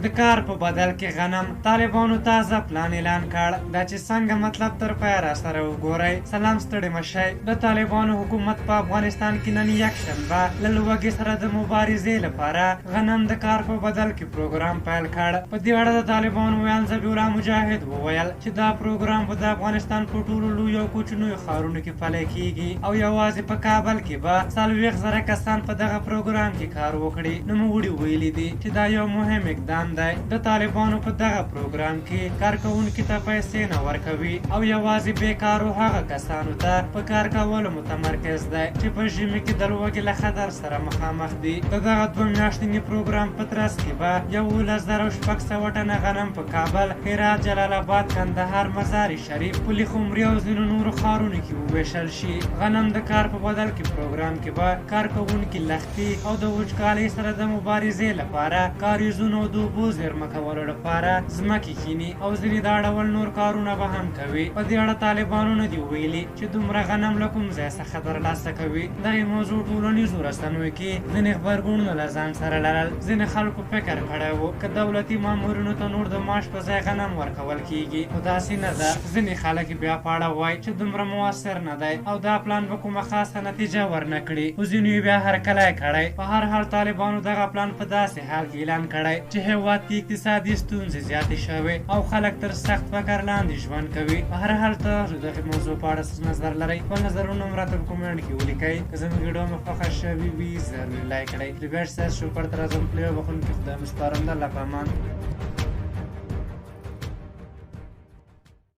د کار په بدل کې غنم. طالبانو تازه پلان اعلان کړ. دا چې څنګه مطلب تر پایه را سره وګورئ. سلام ستړي مشئ. د طالبانو حکومت په افغانستان کې نن یکشنبه له لوږې سره د مبارزې لپاره غنم د کار په بدل کې پروګرام پیل کړ. په دې اړه د طالبانو ویان ذبیح الله مجاهد وویل چې دا پروګرام به د افغانستان په ټولو لویو او کوچنیو ښارونو کې پلی کیږي او یوازې په کابل کې به 40,000 کسان په دغه پروګرام کې کار وکړي. نوموړي ویلي دي چې دا یو مهم اقدام دی. د طالبانو په دغه پروګرام کې کارکوونکي ته پیسې نه ورکوي او یوازې بیکارو هغه کسانو ته په کار کولو متمرکز دی چې په ژمي کې د لوږې له خطر سره مخامخ دي. د دغه 2 میاشتني پروګرام په ترڅ کې به 11,600 ټنه غنم په کابل، هرات، جلال آباد، کندهار، مزار شریف، پل خمري او ځینو نورو ښارونو کې وویشل شي. غنم د کار په بدل کې پروګرام کې به کارکوونکي لښتي او د وچکالۍ سره د مبارزې لپاره کاریزونو او د اوبو زیرمه کولو لپاره ځمکې کیني او ځینې دا ډول نور کارونه به هم کوي. په دې اړه طالبانو نه دي ویلي چې دومره غنم له کوم ځای څخه ترلاسه کوي. دغې موضوع ټولنیزو رسنیو کې ځینې غبرګونونه له ځان سره لرل. ځینې خلکو فکر کړی و که دولتي مامورینو ته نور د معاش په ځای غنم ورکول کیږي، خو داسې نه ده. ځینې خلک بیا په اړه وایي چې دومره مؤثر نه دی او دا پلان به کومه خاصه نتیجه ورنه کړي. خو ځینو یې بیا هرکلی کړی. په هر حال طالبانو دغه پلان په داسې حال کې اعلان کړی چې هېواد کې اقتصادي ستونزې زیاتې شوې او خلک تر سخت فقر لاندې ژوند کوي. په هر حال تاسو د دغې موضوع په اړه څه نظر لرئ؟ خپل نظرونه هم راته په کومنټ کې ولیکئ. که زموږ ویډیو مو خوښه شوې وي ضروري لایک کړئ. د بیا ستاسو شکر تر ازم پلی وبخښونکي خدای مو سپارم. د الله په امان.